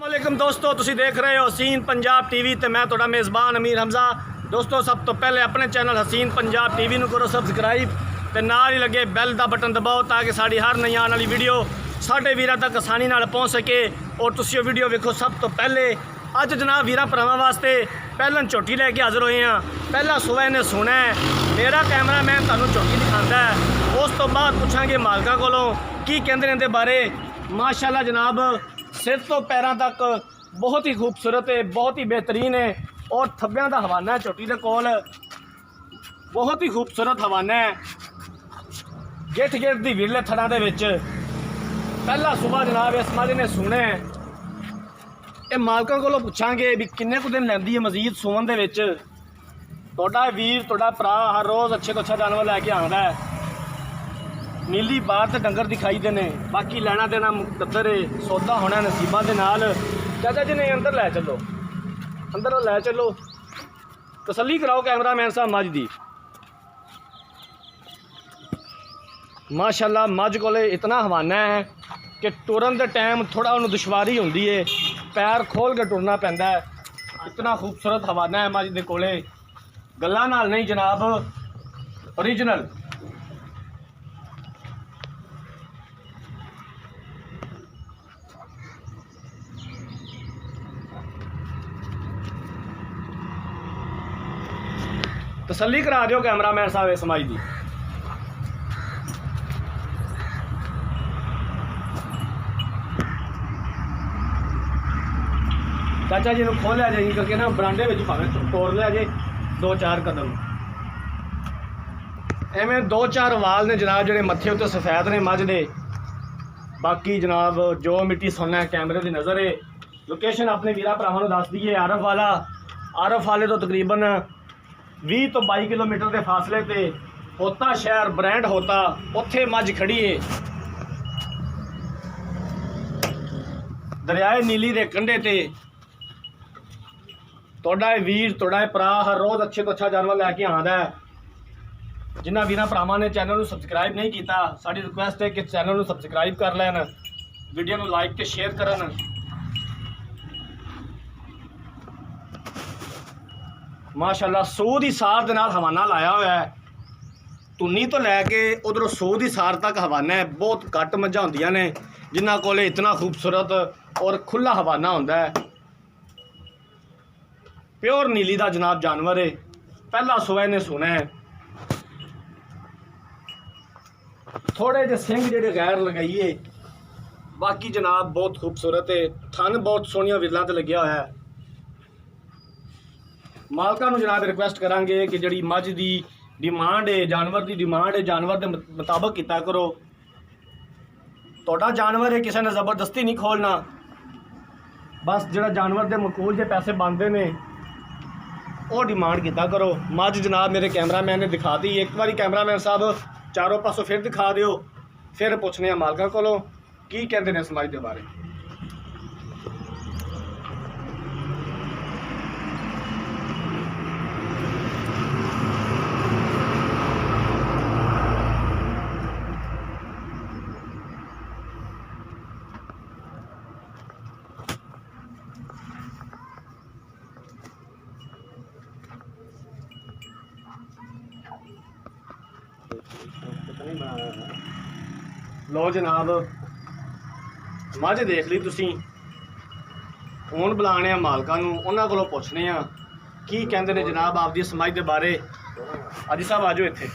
वालेकुम दोस्तों, तुसी देख रहे हो हसीन पंजाब टीवी ते मैं तुहाडा मेज़बान अमीर हमजा। दोस्तों, सब तो पहले अपने चैनल हसीन पंजाब टीवी नूं करो सबसक्राइब ते नाल ही लगे बैल दा बटन दबाओ ताकि साड़ी हर नई आने वाली वीडियो साडे वीरां तक आसानी नाल पहुँच सके और तुसी वो वीडियो वेखो सब तो पहले। अज जनाब वीरां भरावां वास्ते पहलन झोटी लैके हाज़र होए हैं। पहला सुबह ने सुना है, मेरा कैमरामैन तुहानूं झोटी दिखांदा है, उस तो बाद पुछांगे मालका कोलों की कहंदे ने इहदे बारे। माशाअल्लाह जनाब, सिर तो पैरों तक बहुत ही खूबसूरत है, बहुत ही बेहतरीन है और थब्बियां का हवाना है झोटी के कोल, बहुत ही खूबसूरत हवाना है। गिठ गिठ की विरले थड़ां दे विच पहला सुबह जनाब इस माली ने सुने। ये मालकों को पुछांगे भी किन्ने कुछ दिन लैंदी है मजीद सुवन दे विच। तुहाडा वीर तुहाडा भरा हर रोज़ अच्छे तो अच्छा जानवर लैके आंदा है। नीली बार तो डंगर दिखाई देने, बाकी लेना देना मुकद्दर है, सौदा होना नसीबा के नाल। चाचा जी ने अंदर लै चलो, अंदर लै चलो, तसल्ली कराओ कैमरामैन साहब मझ दी। माशाअल्लाह मझ कोले इतना हवाना है कि टुरन के टाइम थोड़ा उन्हें दुश्वारी होंदी है, पैर खोल के टुरना पैंदा है। इतना खूबसूरत हवाना है मझ दे कोले, गल्लां नाल नहीं जनाब, ओरिजिनल। तसल्ली करा दियो कैमरामैन साहब इस माई दी। चाचा जी ने खोलिया जाए करके ना बरांडे में भावें तोड़ लिया जे 2-4 कदम। एवें 2-4 वाल ने जनाब जो मत्थे उत्ते सफेद ने मझ दे। बाकी जनाब जो मिट्टी सुनना है कैमरे की नज़र है। लोकेशन अपने वीरा भरावां नूं दस दी है, आरफ वाले तो तकरीबन 20 तो 22 किलोमीटर के फासले पे होता शहर ब्रांड होता, उत्थे मझ खड़ी है दरियाए नीली के कंढे ते। तुहाडा वीर तुहाडा भरा हर रोज़ अच्छे तो अच्छा जानवर लैके आंदा है। जिन्हां वीरां भरावां ने चैनल नूं सबसक्राइब नहीं किया, साडी रिक्वेस्ट है कि चैनल नूं सबसक्राइब कर लैन, वीडियो नूं लाइक ते शेयर करन। माशाअल्लाह सूद ही सार दे नाल हवाना लाया हुआ है। तुन्नी तो लैके उधरों सूद ही सार तक हवाना है। बहुत घट मझां होंदियां ने जिन्हां कोले इतना खूबसूरत और खुला हवाना होंदा है। प्योर नीली का जनाब जानवर है, पहला सुबह ने सुना है। थोड़े जे सिंह जेडे गैर लगाइए, बाकी जनाब बहुत खूबसूरत है। थन बहुत सोहनिया विरलां ते लग्या होया है। मालकां नूं जनाब रिक्वेस्ट करांगे कि जिहड़ी मझ की डिमांड है, जानवर की डिमांड है, जानवर के मुताबिक किया करो। तुहाडा जानवर है, किसी ने जबरदस्ती नहीं खोलना। बस जिहड़ा जानवर के मकूल जे पैसे बनते हैं वो डिमांड किया करो। मझ जनाब मेरे कैमरामैन ने दिखा दी। एक बार कैमरामैन साहब चारों पासों फिर दिखा दिओ, फिर पुछने मालकां कोलों की कहते हैं इस मझ के बारे। लो जनाब मझ देख ली तुसी। हुण बुलाने मालकां नूं, उन्हां कोलों पुछने की कहंदे ने जनाब आपदी समझ दे बारे। हाजी साहब आ जाओ इत्थे।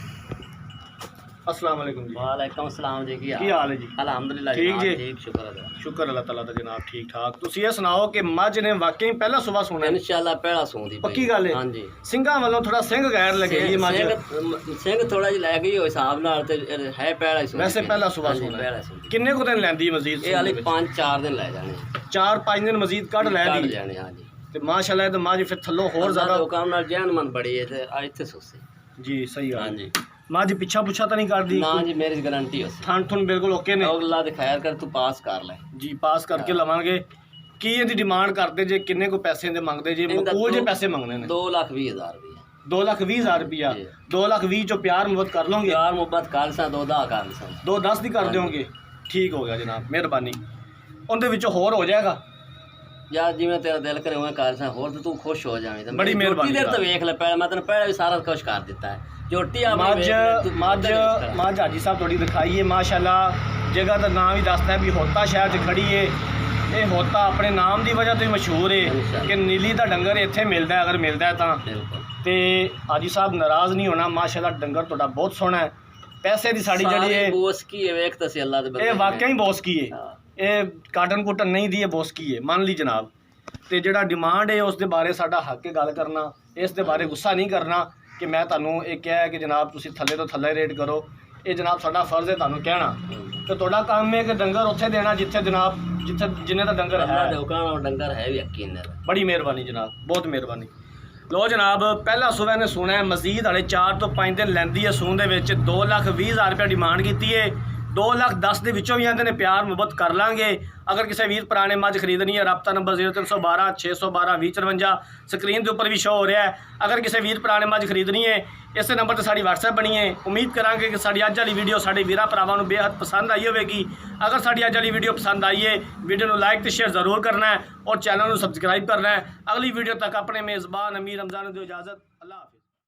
अस्सलाम वालेकुम जी। वालेकुम सलाम जी। की हाल है जी? अल्हम्दुलिल्लाह ठीक जी, ठीक, शुक्र अल्लाह। शुक्र अल्लाह ताला दा जनाब ठीक ठाक। तुसी ये सुनाओ कि मझ ने वाकई पहला सुबह सुना है? इंशाअल्लाह पहला सूंदी पक्की गल है? हां जी। सिंघां वालों थोड़ा सिंह गैर लगे ये मझ, सिंह थोड़ा जिहा लै गई हो हिसाब नाल ते है पहला ही सूंदी। वैसे पहला सुबह सुना पहला सूंदी। किन्ने को दिन लैंदी मजीद? ये हाली 5-4 दिन लै जाने, 4-5 दिन मजीद कढ़ लै दी जाने। हां जी। ते माशाअल्लाह ते मझ फिर थल्लों होर ज़्यादा लोकां नाल जहनमंद बड़ी है ते आ इत्थे सुस्ती जी। सही हां गल जी। मझ पिछा पुछा तो नहीं करदी ना जी, मेरी गारंटी है। थन थुन बिल्कुल ओके ने? अल्लाह दे खैर कर, तू पास कर ले जी। पास करके लवांगे। की इहदी डिमांड करते जे, किन्ने को पैसे दे मंगदे जे? मकूल जे पैसे मंगने ने? 2,20,000 रुपया। 2,20,000 रुपया। 2,20,000 चो प्यार मुहब्बत कर लोगे? प्यार मुहब्बत कर सा 2 कर सा 2-10 दी कर दोगे? ठीक हो गया जनाब, मेहरबानी। उनदे विचों होर हो जाएगा? ਯਾਰ ਜਿਵੇਂ ਤੇਰਾ ਦਿਲ ਕਰੇ ਉਵੇਂ ਕਰ ਸਾਂ, ਹੋਰ ਤੇ ਤੂੰ ਖੁਸ਼ ਹੋ ਜਾਵੇਂ। ਤੇ ਬੜੀ ਮਿਹਰਬਾਨੀ ਦੇਰ ਤਾਂ ਵੇਖ ਲੈ, ਪਹਿਲਾਂ ਮੈਂ ਤੈਨੂੰ ਪਹਿਲਾਂ ਵੀ ਸਾਰਾ ਕੁਝ ਕਰ ਦਿੱਤਾ ਹੈ। ਝੋਟੀ ਆਪਣੀ ਮੱਝ ਵੇਖ ਲੈ, ਤੂੰ ਮੱਝ ਉਹਦੇ ਵਿੱਚ ਖੜਾ। ਮੱਝ ਹਾਜੀ ਸਾਹਿਬ ਤੁਹਾਡੀ ਦਿਖਾਈਏ ਮਾਸ਼ਾਅੱਲਾ। ਜਗ੍ਹਾ ਦਾ ਨਾਮ ਵੀ ਦੱਸਦਾ ਵੀ ਹੋਤਾ ਸ਼ਹਿਰ 'ਚ ਖੜੀ ਏ। ਇਹ ਹੋਤਾ ਆਪਣੇ ਨਾਮ ਦੀ ਵਜ੍ਹਾ ਤੋਂ ਹੀ ਮਸ਼ਹੂਰ ਏ ਕਿ ਨੀਲੀ ਦਾ ਡੰਗਰ ਇੱਥੇ ਮਿਲਦਾ ਹੈ, ਅਗਰ ਮਿਲਦਾ ਹੈ ਤਾਂ। ਬਿਲਕੁਲ। ਤੇ ਹਾਜੀ ਸਾਹਿਬ ਨਾਰਾਜ਼ ਨਹੀਂ ਹੋਣਾ, ਮਾਸ਼ਾਅੱਲਾ ਡੰਗਰ ਤੁਹਾਡਾ ਬਹੁਤ ਸੋਹਣਾ ਹੈ। ਪੈਸੇ ਦੀ ਸਾਡੀ ਜਿਹੜੀ ਸਾਰੀ ਇਹ ਬੋਸਕੀ ਹੈ, ਵੇਖ ਤਾਂ ਸੀ ਅੱਲਾ ਦੇ ਬੰਦੇ ਇਹ ਨੇ। ਵਾਕਿਆ ਹੀ ਬੋਸਕੀ ਏ। ਹਾਂ। ਇਹ ਕਾਟਨ ਕੁਟਨ ਨਹੀਂ ਦੀ, ਇਹ ਬੋਸਕੀ ਏ, ਮੰਨ ਲਈ ਜਨਾਬ। ਤੇ ਜਿਹੜਾ ਡਿਮਾਂਡ ਹੈ ਉਸ ਦੇ ਬਾਰੇ ਸਾਡਾ ਹੱਕ ਹੈ ਗੱਲ ਕਰਨਾ, ਇਸ ਦੇ ਬਾਰੇ ਗੁੱਸਾ ਨਹੀਂ ਕਰਨਾ ਕਿ ਮੈਂ ਤੁਹਾਨੂੰ ਇਹ ਕਿਹਾ ਹੈ ਕਿ ਜਨਾਬ ਤੁਸੀਂ ਥੱਲੇ ਤੋਂ ਥੱਲੇ ਰੇਟ ਕਰੋ। ਇਹ ਜਨਾਬ ਸਾਡਾ ਫਰਜ਼ ਹੈ ਤੁਹਾਨੂੰ ਕਹਿਣਾ, ਤੇ ਤੁਹਾਡਾ ਕੰਮ ਹੈ ਕਿ ਡੰਗਰ ਉੱਥੇ ਦੇਣਾ ਜਿੱਥੇ ਜਨਾਬ ਜਿੰਨੇ ਦਾ ਡੰਗਰ ਅੱਲਾ ਦੇ ਹੈ। ਹੁਕਮ ਨਾਲ ਡੰਗਰ ਹੈ ਵੀ ਯਕੀਨ ਨਾਲ। ਬੜੀ ਮਿਹਰਬਾਨੀ ਜਨਾਬ, ਬਹੁਤ ਮਿਹਰਬਾਨੀ। ਲੋ ਜਨਾਬ, ਪਹਿਲਾ ਸੂਬਾ ਨੇ ਸੁਣਾ ਹੈ ਮਜ਼ੀਦ ਵਾਲੇ 4 ਤੋਂ 5 ਦਿਨ ਲੈਂਦੀ ਹੈ ਸੂਣ ਦੇ ਵਿੱਚ। 2,20,000 ਰੁਪਏ ਡਿਮਾਂਡ ਕੀਤੀ ਹੈ। 2,10,000 ਦੇ ਵਿੱਚੋਂ ਵੀ ਆਂਦੇ ਨੇ ਪਿਆਰ ਮੁਹੱਬਤ ਕਰ ਲਾਂਗੇ। ਅਗਰ ਕਿਸੇ ਵੀਰ ਪੁਰਾਣੇ ਮੱਝ ਖਰੀਦਣੀ ਹੈ, ਰਾਬਤਾ ਨੰਬਰ 0312 612 2054 ਸਕਰੀਨ ਦੇ ਉੱਪਰ ਵੀ ਸ਼ੋ ਹੋ ਰਿਹਾ ਹੈ। ਅਗਰ ਕਿਸੇ ਵੀਰ ਪੁਰਾਣੇ ਮੱਝ ਖਰੀਦਣੀ ਹੈ, ਇਸੇ ਨੰਬਰ ਤੇ ਸਾਡੀ WhatsApp ਬਣੀ ਹੈ। ਉਮੀਦ ਕਰਾਂਗੇ ਕਿ ਸਾਡੀ ਅੱਜ ਵਾਲੀ ਵੀਡੀਓ ਸਾਡੇ ਵੀਰਾਂ ਭਰਾਵਾਂ ਨੂੰ ਬੇहद ਪਸੰਦ ਆਈ ਹੋਵੇਗੀ। ਅਗਰ ਸਾਡੀ ਅੱਜ ਵਾਲੀ ਵੀਡੀਓ ਪਸੰਦ ਆਈ ਹੈ, ਵੀਡੀਓ ਨੂੰ ਲਾਈਕ ਤੇ ਸ਼ੇਅਰ ਜ਼ਰੂਰ ਕਰਨਾ ਹੈ ਔਰ ਚੈਨਲ ਨੂੰ ਸਬਸਕ੍ਰਾਈਬ ਕਰਨਾ ਹੈ। ਅਗਲੀ ਵੀਡੀਓ ਤੱਕ ਆਪਣੇ ਮੇਜ਼ਬਾਨ ਅਮੀਰ ਰਮਜ਼ਾਨ ਨੂੰ ਦਿਓ ਇਜਾਜ਼ਤ। ਅੱਲਾਹ ਹਾਫਿਜ਼।